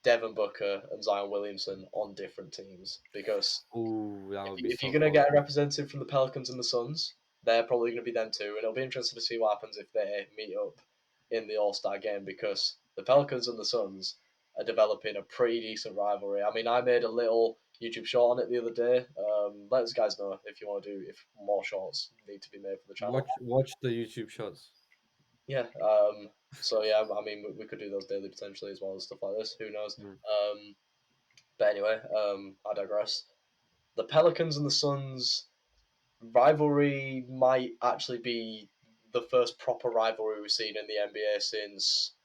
Devin Booker and Zion Williamson on different teams because Ooh, that would be if you're so gonna cool. get a representative from the Pelicans and the Suns, they're probably gonna be them too, and it'll be interesting to see what happens if they meet up in the All Star game because the Pelicans and the Suns are developing a pretty decent rivalry. I mean, I made a little YouTube short on it the other day. Let us guys know if you want to do if more shorts need to be made for the channel. Watch the YouTube shots. Yeah. So yeah, I mean, we could do those daily potentially as well as stuff like this. Who knows? Mm. But anyway, I digress. The Pelicans and the Suns. rivalry might actually be the first proper rivalry we've seen in the NBA since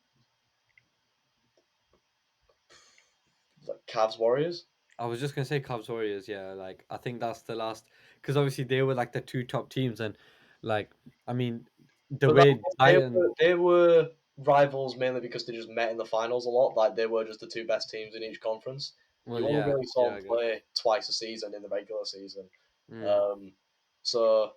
like Cavs Warriors. I was just gonna say Cavs Warriors, yeah. Like I think that's the last because obviously they were like the two top teams, and like I mean the But that, way Zion, they were rivals mainly because they just met in the finals a lot. Like they were just the two best teams in each conference. well, You only yeah, really saw yeah, them I guess. play twice a season in the regular season. Mm, Um, so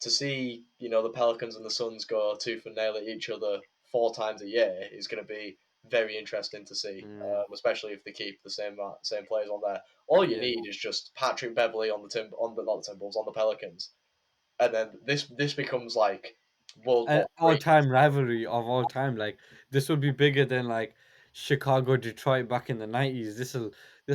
to see the Pelicans and the Suns go tooth and nail at each other 4 times a year is going to be very interesting to see, mm, especially if they keep the same players on there. All you yeah. need is just Patrick Beverly on the on the not the Timberwolves on the Pelicans, and then this becomes like World An War Three. all-time rivalry of all time. Like this will be bigger than like Chicago Detroit back in the 90s. This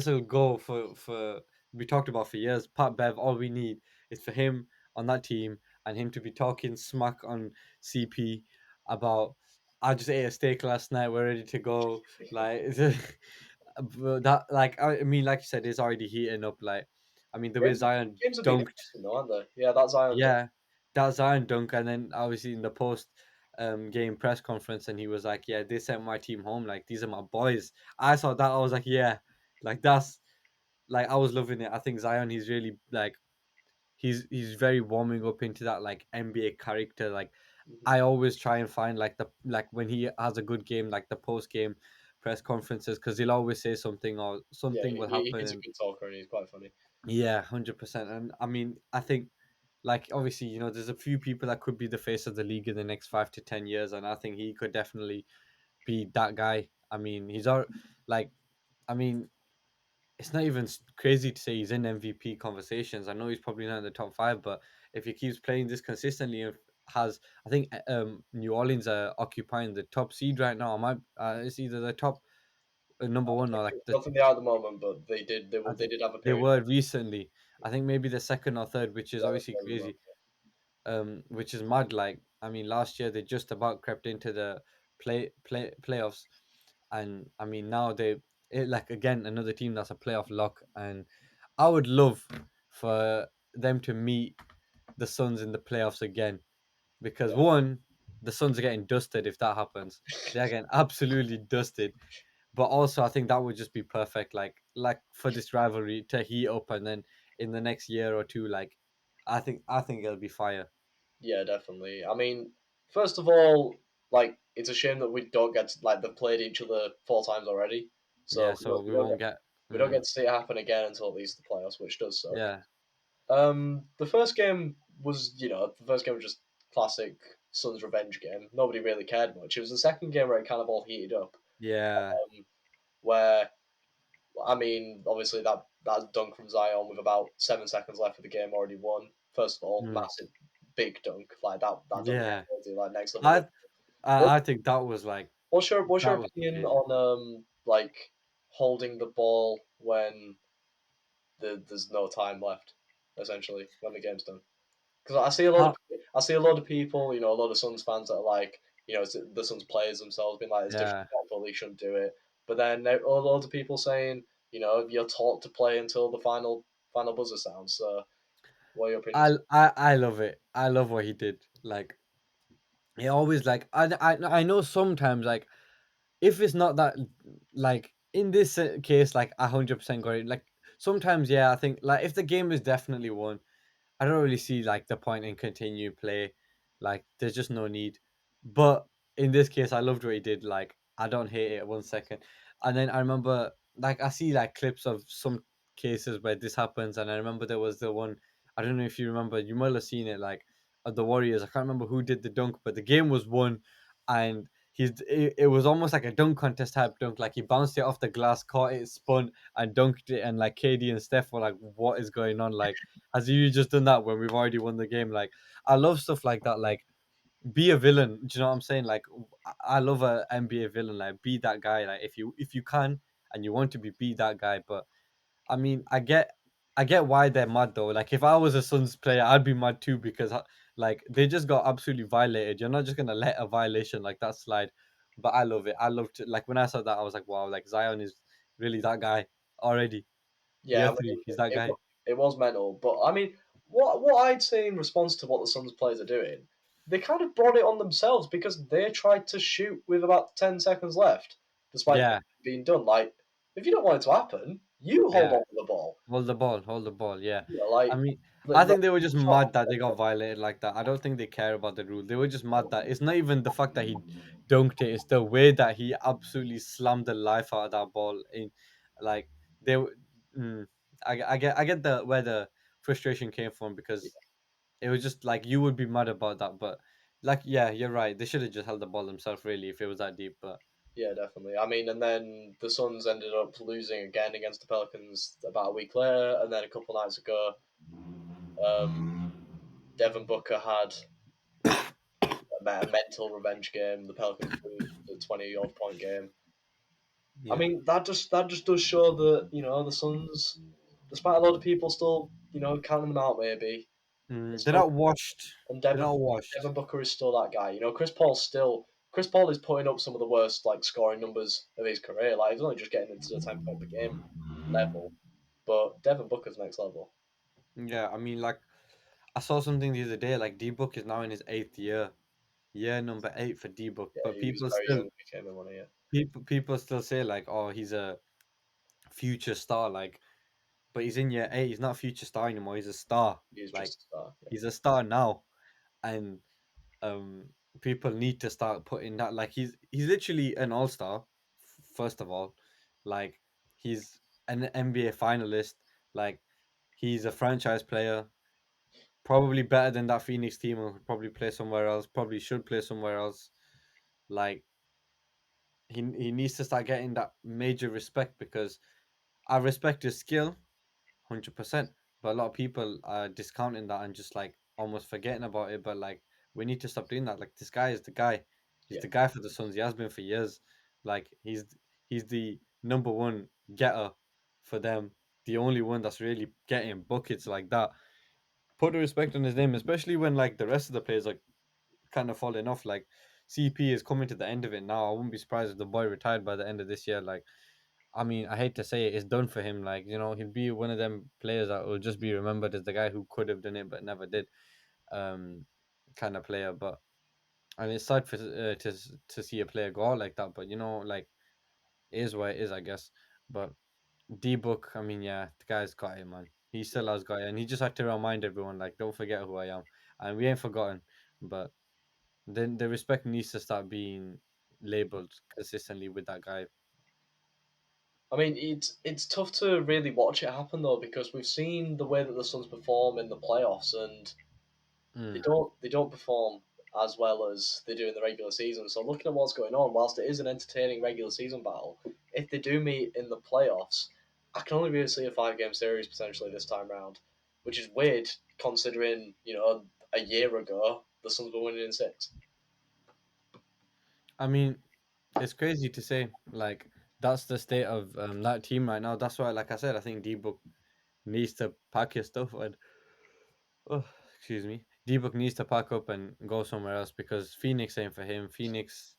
will go for we talked about for years. Pat Bev, all we need is for him on that team and him to be talking smack on CP about I just ate a steak last night, we're ready to go. Like but that like I mean like you said, it's already heating up. Like I mean the way Games, Zion games have been dunked, interesting though, haven't they? Yeah, that Zion dunk. yeah, that Zion dunk, and then obviously in the post game press conference, and he was like, "Yeah, they sent my team home. Like these are my boys." I saw that, I was like, "Yeah, like that's like I was loving it." I think Zion, he's really like he's very warming up into that like NBA character. Like Mhm. I always try and find like the like when he has a good game, like the post game press conferences, because he'll always say something or Yeah, something will he, happen, he's a and good talker and he's quite funny. yeah, 100%. And I mean, I think like obviously, there's a few people that could be the face of the league in the next 5 to 10 years, and I think he could definitely be that guy. I mean, he's all like, I mean, it's not even crazy to say he's in MVP conversations. I know he's probably not in the top five, but if he keeps playing this consistently, and has I think New Orleans are occupying the top seed right now. I might it's either the top number one or like I the don't think they are at the moment, but I they think did have a they period. were recently. I think maybe the second or third, which is Yeah, obviously I remember. crazy. Which is mad. Like I mean, last year they just about crept into the playoffs, and I mean now like again another team that's a playoff lock, and I would love for them to meet the Suns in the playoffs again because Yeah, one, the Suns are getting dusted if that happens. They're getting absolutely dusted. But also, I think that would just be perfect, like for this rivalry to heat up, and then in the next year or two, like I think it'll be fire. yeah, definitely. I mean, first of all, like it's a shame that we don't get to, like they've played each other 4 times already, Yeah, so so we we don't won't get get. we don't Mm, get to see it happen again until at least the playoffs, which does suck. yeah, The first game was the first game was just classic Suns revenge game. Nobody really cared much. It was the second game where it kind of all heated up, yeah, where I mean, obviously that dunk from Zion with about 7 seconds left of the game already won. First of all, mm, massive big dunk like that dunk was yeah. crazy, like next level. I What I think that was like what's your that was opinion crazy. on like holding the ball when there's no time left, essentially when the game's done? Because How, I see a lot of people, a lot of Suns fans that are like, it's the Suns players themselves being like, it's yeah. disrespectful, they shouldn't do it. But then there are loads of people saying, you're taught to play until the final buzzer sounds. So, what are your opinions? I love it. I love what he did. Like he always like I know sometimes like if it's not that like in this case like 100% got it. Like sometimes yeah, I think like if the game is definitely won, I don't really see like the point in continue play. Like there's just no need. But in this case, I loved what he did. Like I don't hate it 1 second. And then I remember like I see like clips of some cases where this happens, and I remember there was the one. I don't know if you remember. You might have seen it like of the Warriors. I can't remember who did the dunk, but the game was won, and it was almost like a dunk contest type dunk. Like he bounced it off the glass, caught it, spun, and dunked it. And like KD and Steph were like, "What is going on?" Like has you just done that when we've already won the game? Like, I love stuff like that. Like, be a villain. Do you know what I'm saying? Like, I love a NBA villain. Like, be that guy. Like, if you can and you want to be that guy. But I mean, I get why they're mad though. Like, if I was a Suns player, I'd be mad too because like they just got absolutely violated. You're not just gonna let a violation like that slide. But I love it. I love to like when I saw that, I was like, wow, like Zion is really that guy already. Yeah, Year I three, mean, he's that guy. it was mental, but I mean, what I'd say in response to what the Suns players are doing, they kind of brought it on themselves because they tried to shoot with about 10 seconds left, despite Yeah, nothing being done. Like, if you don't want it to happen, you hold yeah. on to the ball. Hold the ball, hold the ball. Yeah, You know, I like mean, I the think they were just shot mad on that they got violated like that. I don't think they care about the rule. They were just mad that it's not even the fact that he dunked it; it's the way that he absolutely slammed the life out of that ball. In like they, mm, I get the where the frustration came from because it was just like you would be mad about that, but like yeah, you're right. They should have just held the ball themselves really if it was that deep. But Yeah, definitely. I mean, and then the Suns ended up losing again against the Pelicans about a week later, and then a couple nights ago, um, Devin Booker had a mental revenge game. The Pelicans lose the 20-odd point game. I yeah, mean, that just does show that the Suns, despite a lot of people still counting them out, maybe it's they're still not washed. and They're not washed. Devin Booker is still that guy. Chris Paul is putting up some of the worst like scoring numbers of his career. Like he's only just getting into the 10 point per game level, but Devin Booker's next level. Yeah, I mean, like I saw something the other day. Like D Book is now in his eighth year, year number 8 for D Book. Yeah, But he was people very young still, when he came in one year. people still say like, oh, he's a future star. Like, but he's in year 8. He's not a future star anymore. He's a star. He was Like, just a star. Yeah, he's a star now, and um, people need to start putting that. Like, he's literally an all star. First of all, like he's an NBA finalist. Like, he's a franchise player. Probably better than that Phoenix team and could probably play somewhere else. Probably should play somewhere else. Like he needs to start getting that major respect because I respect his skill 100%, but a lot of people are discounting that and just like almost forgetting about it. But like we need to stop doing that. Like this guy is the guy. He's yeah. the guy for the Suns. He has been for years. Like he's the number one getter for them. The only one that's really getting buckets like that. Put the respect on his name, especially when like the rest of the players are kind of falling off. Like CP is coming to the end of it now. I wouldn't be surprised if the boy retired by the end of this year. Like, I mean, I hate to say it, it's done for him. Like, he'll be one of them players that will just be remembered as the guy who could have done it but never did. Um, kind of player. But and it's sad for to see a player go out like that. But like it is what it is, I guess. But D Book, I mean, yeah, the guy's got it, man. He still has got it, and he just had to remind everyone, like, don't forget who I am, and we ain't forgotten. But then the respect needs to start being labeled consistently with that guy. I mean, it's tough to really watch it happen though because we've seen the way that the Suns perform in the playoffs, and they Mm. don't perform as well as they do in the regular season. So looking at what's going on, whilst it is an entertaining regular season battle, if they do meet in the playoffs, I can only really see a 5 game series potentially this time round, which is weird considering a year ago the Suns were winning in six. I mean, it's crazy to say, like, that's the state of that team right now. That's why, like I said, I think D Book needs to pack his stuff and, oh, excuse me, D Book needs to pack up and go somewhere else because Phoenix ain't for him. Phoenix,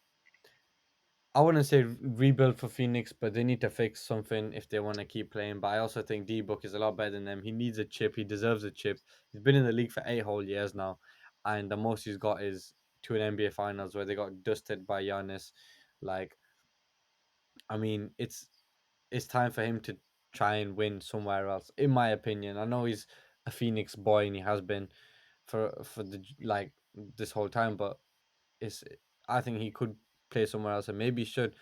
I wouldn't say rebuild for Phoenix, but they need to fix something if they want to keep playing. But I also think D Book is a lot better than them. He needs a chip. He deserves a chip. He's been in the league for 8 whole years now, and the most he's got is to an NBA Finals where they got dusted by Giannis. Like, I mean, it's time for him to try and win somewhere else. In my opinion, I know he's a Phoenix boy and he has been for the like this whole time, but it's I think he could play somewhere else and maybe should.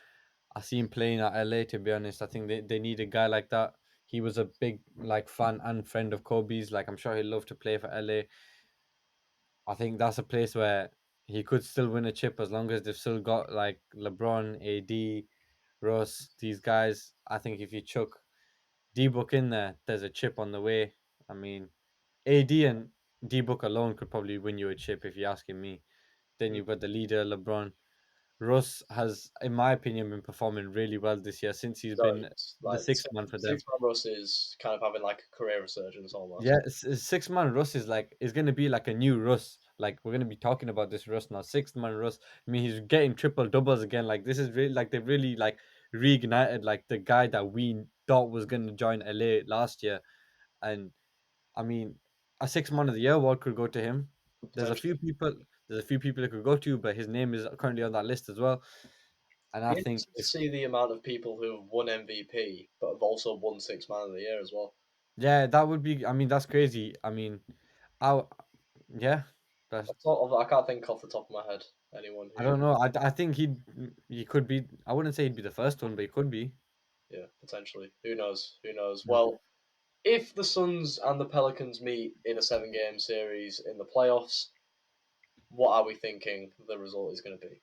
I see him playing at LA. To be honest, I think they need a guy like that. He was a big like fan and friend of Kobe's. Like I'm sure he'd love to play for LA. I think that's a place where he could still win a chip as long as they've still got like LeBron, AD, Russ, these guys. I think if you chuck D Book in there, there's a chip on the way. I mean, AD and D Book alone could probably win you a chip if you're asking me. Then you've got the leader, LeBron. Russ has, in my opinion, been performing really well this year since he's So been it's the like sixth man for them. six man Russ is kind of having like a career resurgence Yeah, almost. six man Russ is like is gonna be like a new Russ. Like we're gonna be talking about this Russ now. Sixth man Russ. I mean, he's getting triple doubles again. Like this is really like they've really like reignited like the guy that we thought was gonna join LA last year. And I mean, a six man of the year award could go to him. There's a few potentially. people. There's a few people it could go to, but his name is currently on that list as well. And I Be think interested to if see the amount of people who have won MVP but have also won Six Man of the Year as well. yeah, that would be. I mean, that's crazy. I mean, I yeah, that's. I can't think off the top of my head anyone I who, don't know. I think he could be. I wouldn't say he'd be the first one, but he could be. yeah, potentially. Who knows? Who knows? Mm. Well, if the Suns and the Pelicans meet in a 7 game series in the playoffs, what are we thinking the result is going to be?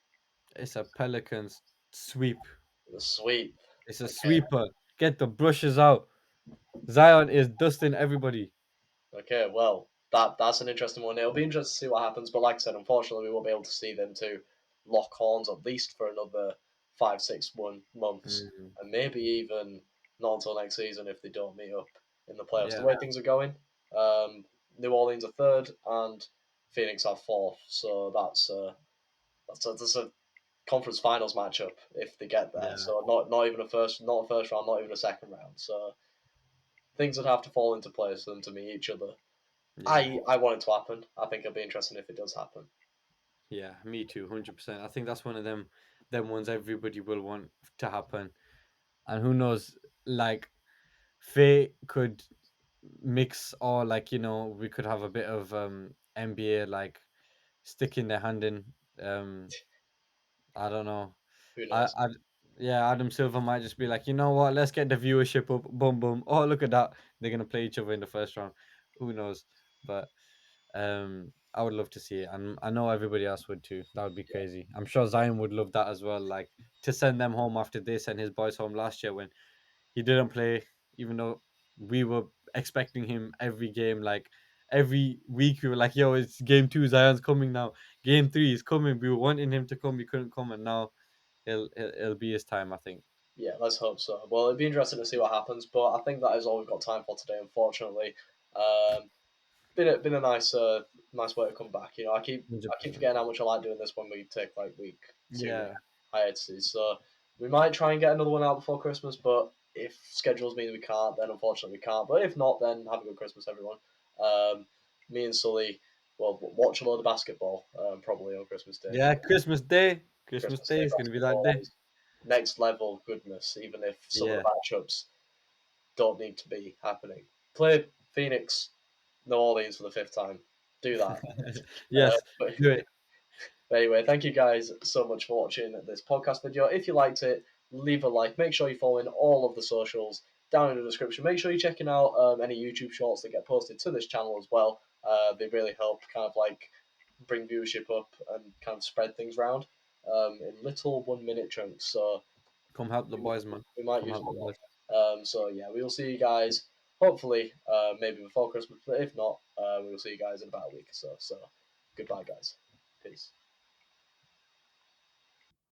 It's a Pelicans sweep. The sweep. It's a Okay. sweeper. Get the brushes out. Zion is dusting everybody. Okay, well, that's an interesting one. It'll be interesting to see what happens, but like I said, unfortunately, we won't be able to see them two lock horns at least for another 5, 6 months, Mhm. and maybe even not until next season if they don't meet up in the playoffs. The Yeah, way things are going, um, New Orleans are third and Phoenix are fourth, so that's a conference finals matchup if they get there. yeah, So not even not a first round, not even a second round. So things would have to fall into place for them to meet each other. yeah, I want it to happen. I think it'll be interesting if it does happen. yeah. Me too, 100%. I think that's one of them ones everybody will want to happen. And who knows, like fate could mix, or like we could have a bit of NBA like sticking their hand in. Um, I don't know. Who I, knows? I, yeah, Adam Silver might just be like, you know what? Let's get the viewership up. Boom, boom. Oh, look at that. They're gonna play each other in the first round. Who knows? But I would love to see it, and I know everybody else would too. That would be Yeah, crazy. I'm sure Zion would love that as well. Like to send them home after they sent his boys home last year when he didn't play, even though we were expecting him every game. Like every week, we were like, "Yo, it's game two. Zion's coming now. Game three is coming." We were wanting him to come. He couldn't come, and now it'll be his time. I think. yeah. Let's hope so. Well, it'd be interesting to see what happens, but I think that is all we've got time for today. Unfortunately, um, been a nice way to come back. I keep 100%. forgetting how much I like doing this when we take like week two Yeah, hiatuses. So we might try and get another one out before Christmas, but if schedules mean we can't, then unfortunately we can't. But if not, then have a good Christmas, everyone. Um, Me and Sully will watch a load of basketball probably on Christmas Day. yeah. Christmas Day. Christmas Christmas Day Day is gonna be that basketball day. is next level goodness, even if some of the Yeah. matchups don't need to be happening. Play Phoenix, New Orleans for the fifth time. Do that. Yes. But Do it. anyway, thank you guys so much for watching this podcast video. If you liked it, leave a like. Make sure you're following all of the socials down in the description. Make sure you're checking out any YouTube shorts that get posted to this channel as well. They really help kind of like bring viewership up and kind of spread things around in little 1 minute chunks. So Come help the boys, man. we might Come use help them the a lot. boys. So yeah, we will see you guys hopefully maybe before Christmas, but if not, we will see you guys in about a week or so. So goodbye, guys. Peace.